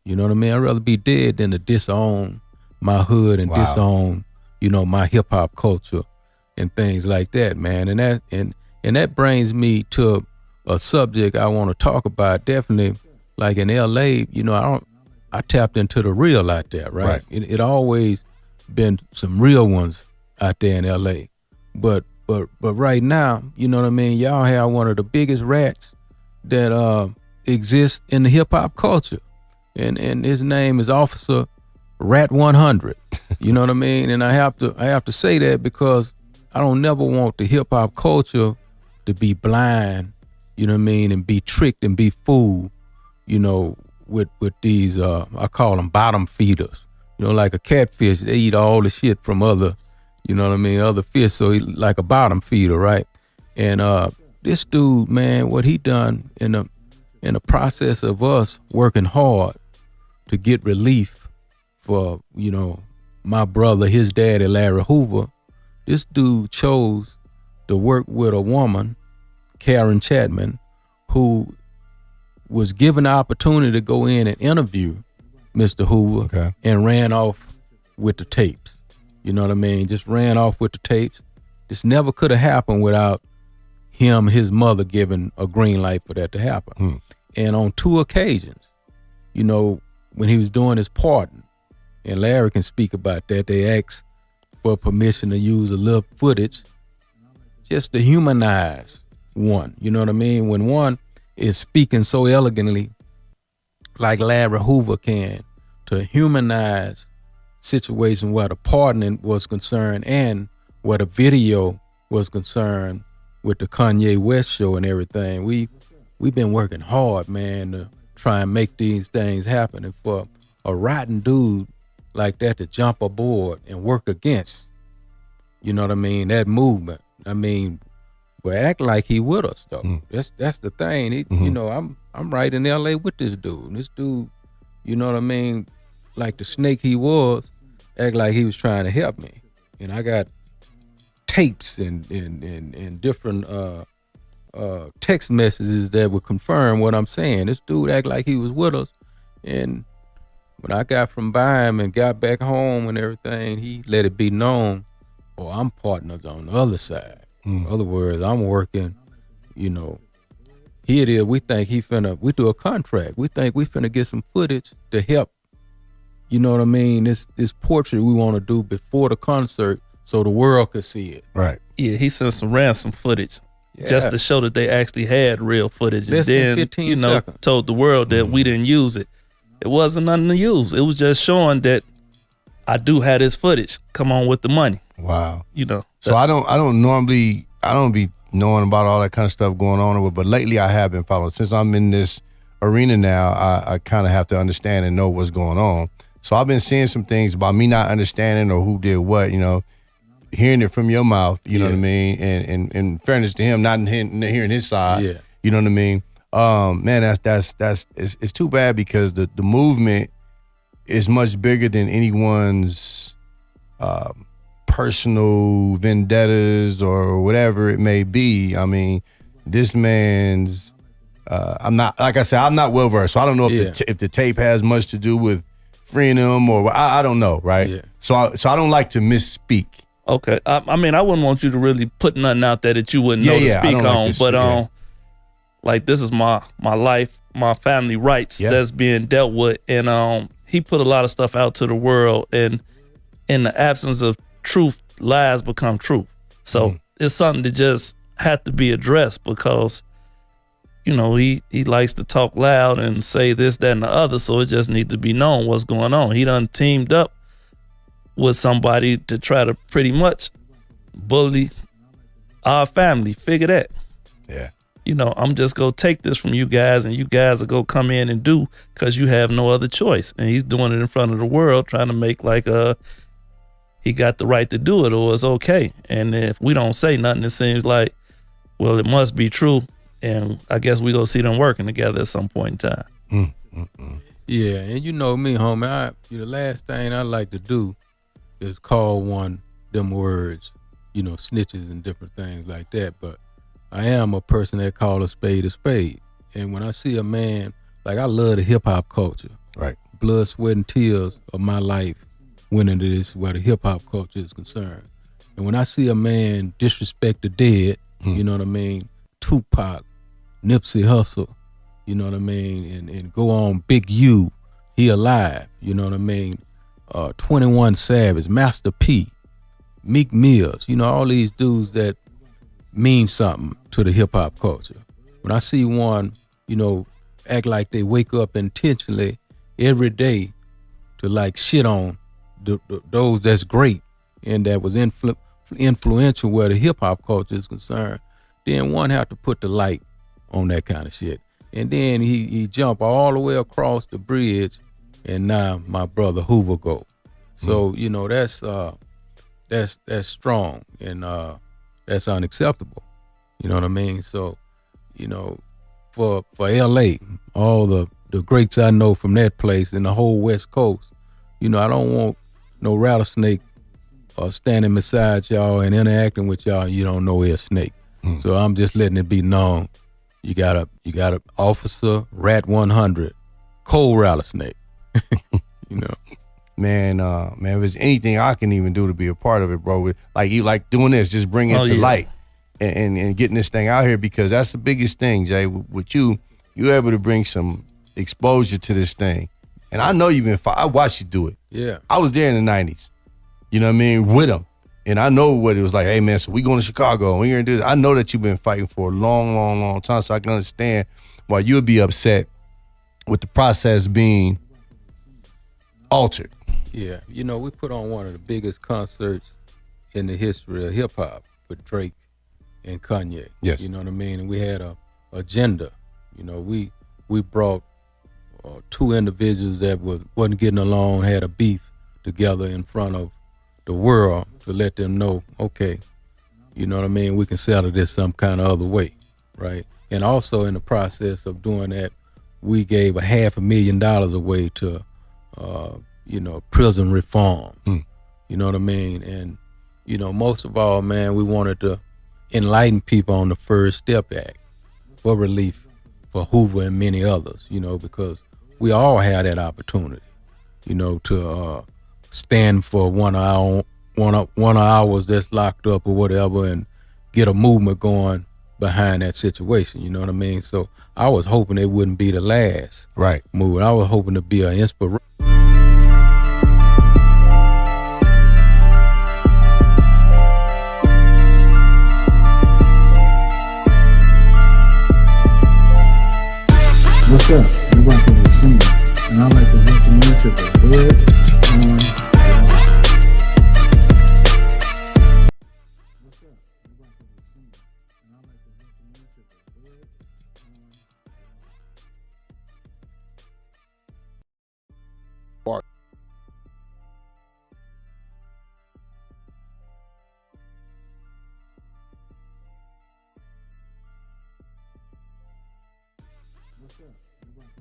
You know what I mean? I'd rather be dead than to disown my hood and disown, my hip hop culture and things like that, man. And that brings me to a subject I want to talk about. Definitely, like in LA, I tapped into the real out there, right? It always been some real ones out there in LA. But right now, you know what I mean? Y'all have one of the biggest rats that exists in the hip hop culture. And his name is Officer Rat 100. You know what I mean? And I have to say that because I don't never want the hip hop culture to be blind, you know what I mean, and be tricked and be fooled, with these I call them bottom feeders. Like a catfish, they eat all the shit from other, other fish, so he like a bottom feeder, right? And this dude, man, what he done in the process of us working hard to get relief for, my brother, his daddy, Larry Hoover, this dude chose to work with a woman, Karen Chapman, who was given the opportunity to go in and interview Mr. Hoover and ran off with the tapes. You know what I mean? Just ran off with the tapes. This never could have happened without his mother giving a green light for that to happen. And on 2 occasions, when he was doing his pardon, and Larry can speak about that, they asked for permission to use a little footage just to humanize one. You know what I mean? When one is speaking so elegantly like Larry Hoover can, to humanize situation where the pardoning was concerned and where the video was concerned with the Kanye West show and everything. We've been working hard, man, to try and make these things happen. And for a rotten dude like that to jump aboard and work against, you know what I mean, that movement. I mean, but act like he with us though. That's the thing. I'm right in LA with this dude. And this dude, you know what I mean, like the snake he was, act like he was trying to help me. And I got tapes and different text messages that would confirm what I'm saying. This dude act like he was with us. And when I got from by him and got back home and everything, he let it be known, I'm partners on the other side. In other words, I'm working, here it is, we think we do a contract. We think we finna get some footage to help, you know what I mean, this portrait we want to do before the concert so the world could see it. Right. Yeah, he sent some ransom footage just to show that they actually had real footage. Less and than 15 seconds. Told the world that we didn't use it. It wasn't nothing to use. It was just showing that I do have this footage. Come on with the money. Wow. So I don't be knowing about all that kind of stuff going on, but lately I have been following. Since I'm in this arena now, I kind of have to understand and know what's going on. So I've been seeing some things about me not understanding or who did what, hearing it from your mouth, you know what I mean? And in fairness to him, not hearing his side, you know what I mean? Man, it's too bad because the movement is much bigger than anyone's personal vendettas or whatever it may be. I mean, this man's I'm not well versed, so I don't know if the tape has much to do with freeing him or I don't know, right? Yeah. So I don't like to misspeak. Okay, I mean, I wouldn't want you to really put nothing out there that you wouldn't know to speak on, but like this is my life, my family rights that's being dealt with, and he put a lot of stuff out to the world, and in the absence of truth, lies become truth. So it's something that just had to be addressed because, he likes to talk loud and say this, that, and the other. So it just needs to be known what's going on. He done teamed up with somebody to try to pretty much bully our family. Figure that. Yeah. I'm just going to take this from you guys and you guys are going to come in and do because you have no other choice. And he's doing it in front of the world trying to make like he got the right to do it or it's okay. And if we don't say nothing, it seems like, well, it must be true. And I guess we go see them working together at some point in time. Yeah, and you know me, homie. The last thing I like to do is call one them words, snitches and different things like that. But I am a person that call a spade a spade. And when I see a man, like I love the hip hop culture. Right. blood, sweat, and tears of my life went into this where the hip hop culture is concerned. And when I see a man disrespect the dead, you know what I mean, Tupac, Nipsey Hussle, you know what I mean, and go on Big U, he alive, you know what I mean, 21 Savage, Master P, Meek Mills, you know, all these dudes that mean something to the hip hop culture. When I see one, you know, act like they wake up intentionally every day to like shit on those that's great and that was influential where the hip hop culture is concerned, then one have to put the light on that kind of shit. And then he jump all the way across the bridge, and now my brother Hoover go. So you know that's strong, and that's unacceptable. You know what I mean? So you know, for L.A., all the greats I know from that place and the whole West Coast, you know, I don't want no rattlesnake standing beside y'all and interacting with y'all. You don't know they're a snake. So I'm just letting it be known. You got a officer Rat 100, cold rattlesnake. You know, man, if there's anything I can even do to be a part of it, bro, like you like doing this, just bring it to light and getting this thing out here, because that's the biggest thing, Jay. With you're able to bring some exposure to this thing, and I know you've been. I watched you do it. Yeah, I was there in the '90s. You know what I mean, with him. And I know what it was like. Hey, man, so we going to Chicago and we're going to do this. I know that you've been fighting for a long, long, long time, so I can understand why you would be upset with the process being altered. Yeah, you know, we put on one of the biggest concerts in the history of hip-hop with Drake and Kanye. Yes. You know what I mean? And we had a agenda. You know, we brought two individuals that wasn't getting along, had a beef together in front of the world to let them know, okay, you know what I mean, we can settle this some kind of other way, right? And also in the process of doing that, we gave $500,000 away to, you know, prison reform. You know what I mean? And, you know, most of all, man, we wanted to enlighten people on the First Step Act for relief for Hoover and many others, you know, because we all had that opportunity, you know, to stand for one of ours that's locked up or whatever and get a movement going behind that situation, you know what I mean? So I was hoping it wouldn't be the last movement. I was hoping to be an inspiration. What's up? I'm Wack, and I'd like to welcome you to the Hood on What's up? I'm Wack,